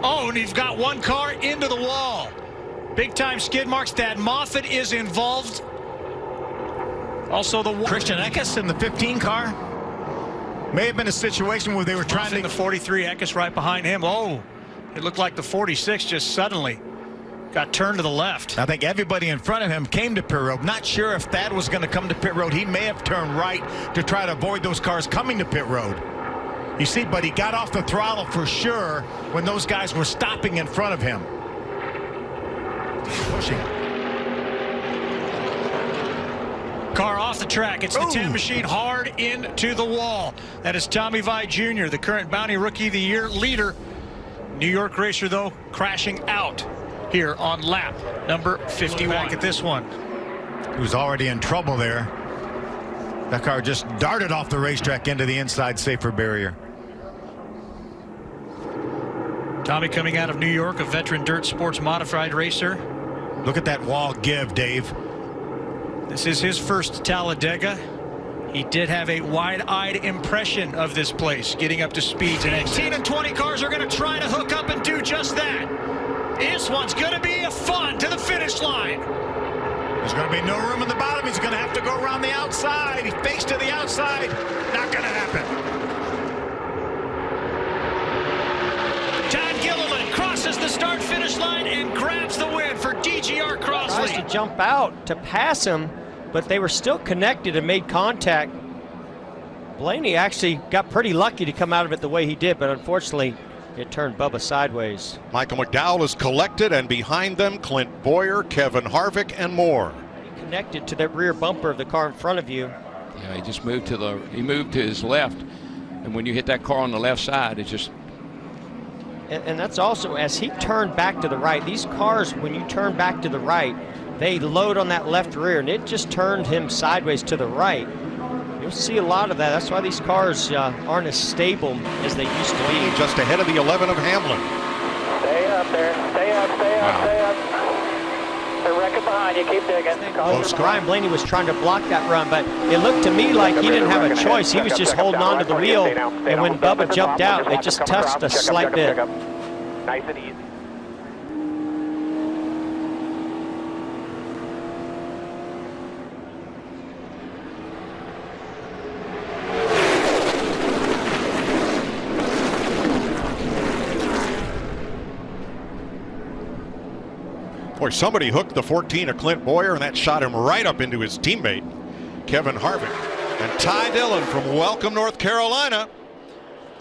Oh, and you've got one car into the wall. Big time skid marks. Thad Moffitt is involved. Also the Christian Eckes in the 15 car. May have been a situation where they were trying to. The 43, Eckes right behind him. Oh, it looked like the 46 just suddenly got turned to the left. I think everybody in front of him came to pit road. Not sure if Thad was going to come to pit road. He may have turned right to try to avoid those cars coming to pit road. You see, but he got off the throttle for sure when those guys were stopping in front of him. Pushing. Car off the track. It's the 10 machine hard into the wall. That is Tommy Vi Jr., the current Bounty Rookie of the Year leader. New York racer, though, crashing out here on lap number 51. Back at this one. He was already in trouble there. That car just darted off the racetrack into the inside safer barrier. Tommy coming out of New York, a veteran dirt sports modified racer. Look at that wall give, Dave. This is his first Talladega. He did have a wide-eyed impression of this place, getting up to speeds. And 18 and 20 cars are going to try to hook up and do just that. This one's going to be a fun to the finish line. There's going to be no room in the bottom. He's going to have to go around the outside. He fakes to the outside. Not going to happen. Todd Gilliland crosses the start-finish line and grabs the win for DGR Crossley. Tries to jump out to pass him, but they were still connected and made contact. Blaney actually got pretty lucky to come out of it the way he did, but unfortunately it turned Bubba sideways. Michael McDowell is collected, and behind them Clint Boyer, Kevin Harvick, and more. He connected to that rear bumper of the car in front of you. Yeah, he just moved to his left, and when you hit that car on the left side, it just. And that's also as he turned back to the right. These cars, when you turn back to the right, they load on that left rear, and it just turned him sideways to the right. You'll see a lot of that. That's why these cars aren't as stable as they used to be. Just ahead of the 11 of Hamlin. Stay up there. Stay up, stay up, stay up. They're wrecking behind you. Keep digging. Brian Blaney was trying to block that run, but it looked to me like he didn't have a choice. He was just holding on to the wheel, and when Bubba jumped out, they just touched a slight bit. Nice and easy. Boy, somebody hooked the 14 of Clint Boyer, and that shot him right up into his teammate, Kevin Harvick. And Ty Dillon from Welcome, North Carolina.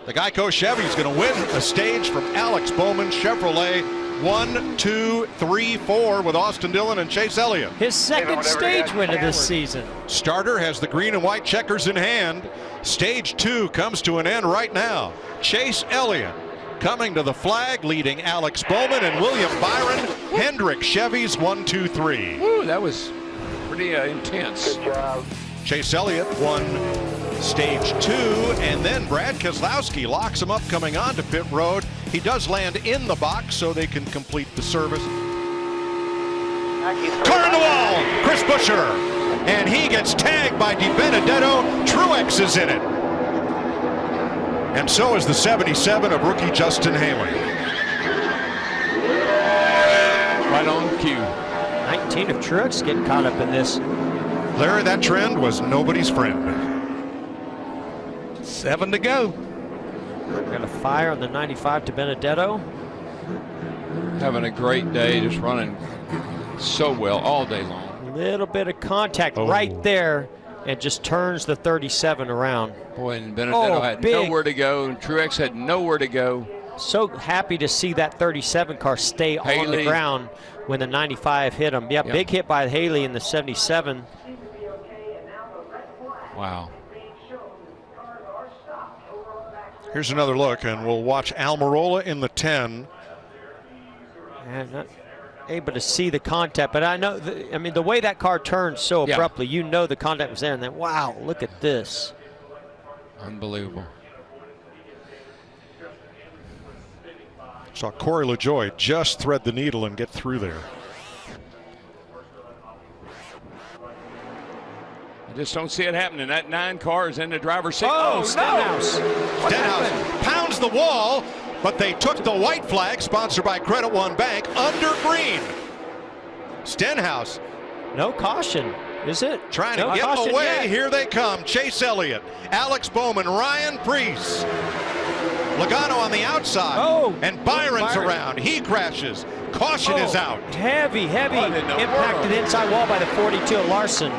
The Geico Chevy is going to win a stage from Alex Bowman Chevrolet. 1, 2, 3, 4 with Austin Dillon and Chase Elliott. His second stage win of this season. Starter has the green and white checkers in hand. Stage 2 comes to an end right now. Chase Elliott coming to the flag, leading Alex Bowman and William Byron. Hendrick Chevys 1, 2, 3. Ooh, that was pretty intense. Good job. Chase Elliott won stage 2, and then Brad Keselowski locks him up coming onto pit road. He does land in the box so they can complete the service. Car in the wall, Chris Buescher, and he gets tagged by Di Benedetto. Truex is in it. And so is the 77 of rookie Justin Haley. Right on cue. 19 of Truex getting caught up in this. Larry, that trend was nobody's friend. 7 to go. Got a fire on the 95 to Benedetto. Having a great day, just running so well all day long. Little bit of contact right there, and just turns the 37 around. Boy, and Benedetto had nowhere to go, and Truex had nowhere to go. So happy to see that 37 car stay on the ground when the 95 hit him. Yeah, big hit by Haley in the 77. Wow. Here's another look, and we'll watch Almirola in the 10. And not able to see the contact, but I know, I mean, the way that car turned so abruptly, you know the contact was there, and then, wow, look at this. Unbelievable. Saw Corey LaJoie just thread the needle and get through there. I just don't see it happening. That 9 car is in the driver's seat. Oh, Stenhouse. Stenhouse pounds the wall. but they took the white flag, sponsored by Credit One Bank, under green. Stenhouse. No caution, is it? Trying to No get caution away. yet. Here they come. Chase Elliott, Alex Bowman, Ryan Preece. Logano on the outside. Oh, and Byron's Byron. around. He crashes. Caution is out. Heavy What in the impact world? to the inside wall by the 42 of Larson.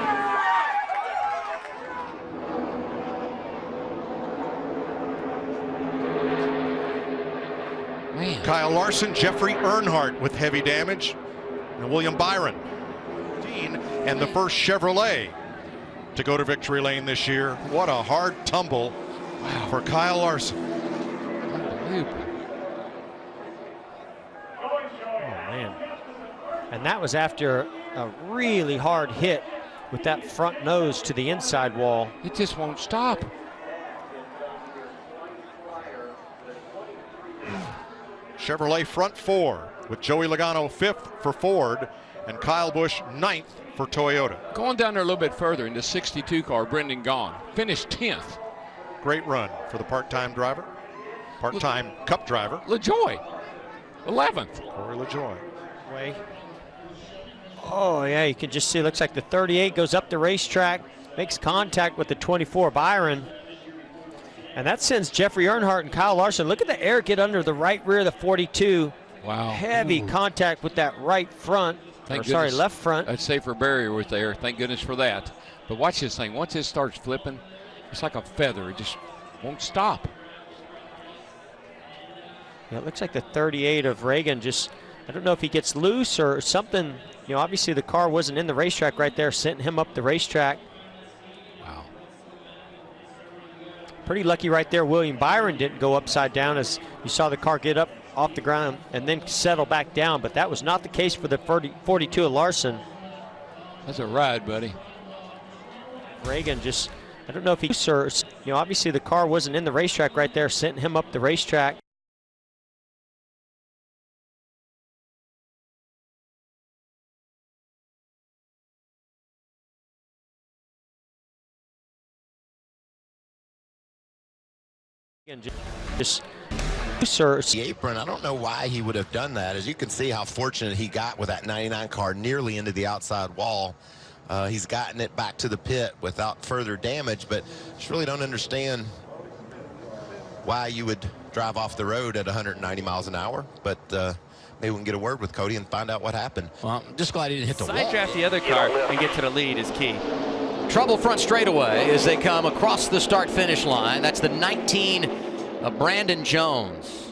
Man. Kyle Larson, Jeffrey Earnhardt with heavy damage, and William Byron. And the first Chevrolet to go to victory lane this year. What a hard tumble for Kyle Larson. Unbelievable. Oh, man. And that was after a really hard hit with that front nose to the inside wall. It just won't stop. Chevrolet front four with Joey Logano 5th for Ford and Kyle Busch 9th for Toyota. Going down there a little bit further in the 62 car, Brendan Gaughan finished 10th. Great run for the part-time driver, part-time Cup driver, LaJoy, 11th. Corey LaJoy. Way. Oh, yeah, you can just see, looks like the 38 goes up the racetrack, makes contact with the 24 Byron. And that sends Jeffrey Earnhardt and Kyle Larson. Look at the air get under the right rear of the 42. Wow. Heavy contact with that right front. Left front. A safer barrier was there. Thank goodness for that. But watch this thing. Once it starts flipping, it's like a feather. It just won't stop. Yeah, it looks like the 38 of Reagan just, I don't know if he gets loose or something. You know, obviously the car wasn't in the racetrack right there, sent him up the racetrack. Wow. Pretty lucky right there. William Byron didn't go upside down, as you saw the car get up off the ground and then settle back down, but that was not the case for the 42 of Larson. That's a ride, buddy. Reagan just, I don't know if he, you know, obviously the car wasn't in the racetrack right there, sent him up the racetrack. Just the apron. I don't know why he would have done that. As you can see how fortunate he got with that 99 car nearly into the outside wall. He's gotten it back to the pit without further damage, but just really don't understand why you would drive off the road at 190 miles an hour. But maybe we can get a word with Cody and find out what happened. Well, I'm just glad he didn't hit the wall. Side draft the other car and get to the lead is key. Trouble front straightaway as they come across the start-finish line. That's the 19 of Brandon Jones.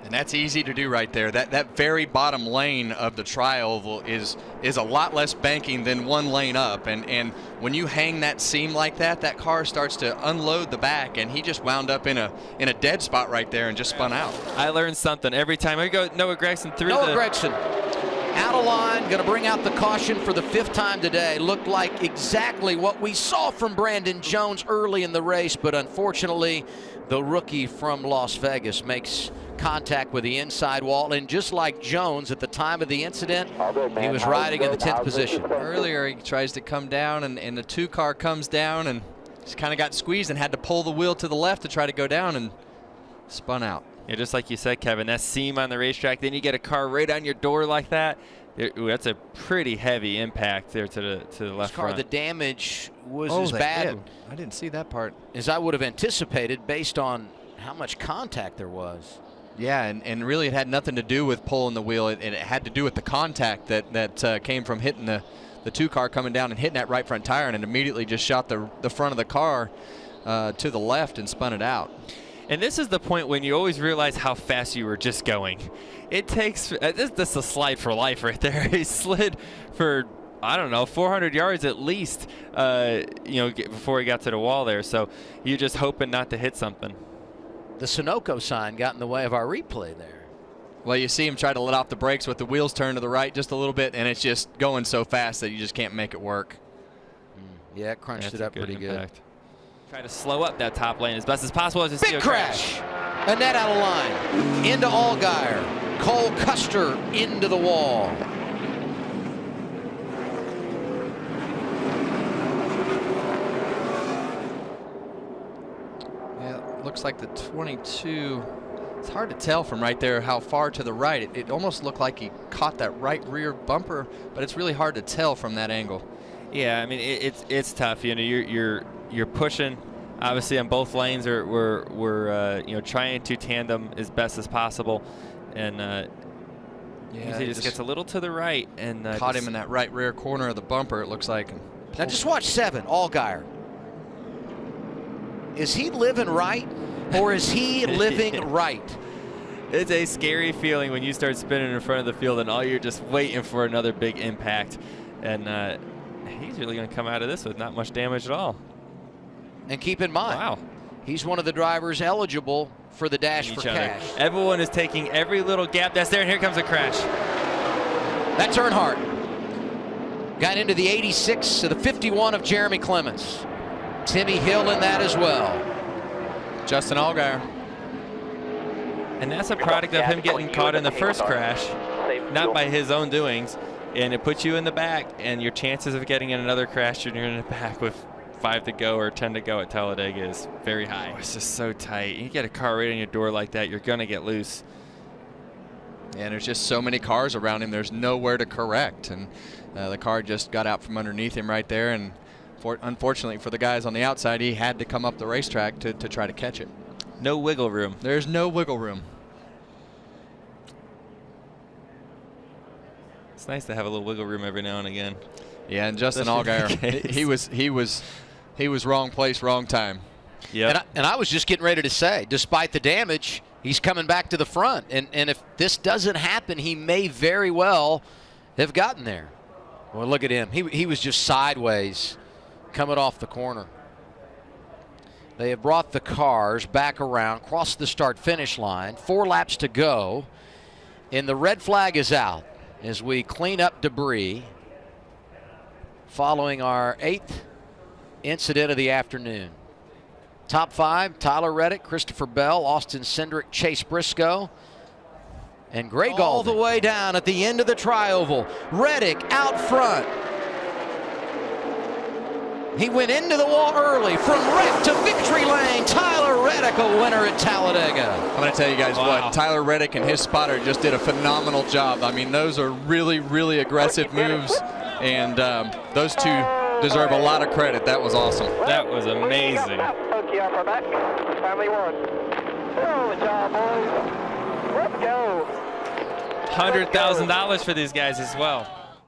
And that's easy to do right there. That very bottom lane of the tri-oval is a lot less banking than one lane up. And when you hang that seam like that, that car starts to unload the back, and he just wound up in a dead spot right there and just spun out. I learned something every time. I go Noah Gregson through Noah Gregson out of line, going to bring out the caution for the 5th time today. Looked like exactly what we saw from Brandon Jones early in the race, but unfortunately, the rookie from Las Vegas makes contact with the inside wall, and just like Jones at the time of the incident, he was riding in the 10th position. Earlier, he tries to come down, and the 2 car comes down and just kind of got squeezed and had to pull the wheel to the left to try to go down and spun out. Yeah, just like you said, Kevin, that seam on the racetrack, then you get a car right on your door like that. That's a pretty heavy impact there to the left This car, front. the damage was as bad I didn't see that part. as I would have anticipated based on how much contact there was. Yeah, and really it had nothing to do with pulling the wheel. It had to do with the contact that came from hitting the 2 car coming down and hitting that right front tire, and it immediately just shot the front of the car to the left and spun it out. And this is the point when you always realize how fast you were just going. It takes, this is a slide for life right there. He slid for, I don't know, 400 yards at least, before he got to the wall there. So you're just hoping not to hit something. The Sunoco sign got in the way of our replay there. Well, you see him try to let off the brakes with the wheels turned to the right just a little bit, and it's just going so fast that you just can't make it work. Yeah, it crunched it up pretty good. Try to slow up that top lane as best as possible. Big crash. Annette out of line. Into Allgaier. Cole Custer into the wall. Yeah, looks like the 22. It's hard to tell from right there how far to the right. It almost looked like he caught that right rear bumper, but it's really hard to tell from that angle. Yeah, I mean it's tough. You know, you're pushing. Obviously, on both lanes, we're you know, trying to tandem as best as possible, and yeah, he just gets a little to the right and caught him in that right rear corner of the bumper. It looks like. Now just watch 7, Allgaier. Is he living right, or is he living right? It's a scary feeling when you start spinning in front of the field and all you're just waiting for another big impact, and he's really going to come out of this with not much damage at all. And keep in mind, wow, he's one of the drivers eligible for the Dash for Cash. Everyone is taking every little gap that's there, and here comes a crash. That's Earnhardt. Got into the 86 to the 51 of Jeremy Clements. Timmy Hill in that as well. Justin Allgaier. And that's a product of him getting caught in the first crash, not by his own doings. And it puts you in the back, and your chances of getting in another crash when you're in the back with 5 to go or 10 to go at Talladega is very high. Oh, it's just so tight. You get a car right on your door like that, you're going to get loose. And there's just so many cars around him, there's nowhere to correct. And the car just got out from underneath him right there. And unfortunately for the guys on the outside, he had to come up the racetrack to try to catch it. No wiggle room. There's no wiggle room. It's nice to have a little wiggle room every now and again. Yeah, and Justin Allgaier, he was wrong place, wrong time. Yeah. And I was just getting ready to say, despite the damage, he's coming back to the front. And if this doesn't happen, he may very well have gotten there. Well, look at him. He was just sideways coming off the corner. They have brought the cars back around, crossed the start-finish line. 4 laps to go. And the red flag is out as we clean up debris following our 8th incident of the afternoon. Top 5, Tyler Reddick, Christopher Bell, Austin Cindric, Chase Briscoe, and Gray Gaulding. All the way down at the end of the tri-oval. Reddick out front. He went into the wall early. From wreck to victory lane, Tyler Reddick, a winner at Talladega. I'm going to tell you guys what, Tyler Reddick and his spotter just did a phenomenal job. I mean, those are really, really aggressive moves, and those two deserve a lot of credit. That was awesome. That was amazing. Family 1. Good job, boys. Let's go. $100,000 for these guys as well.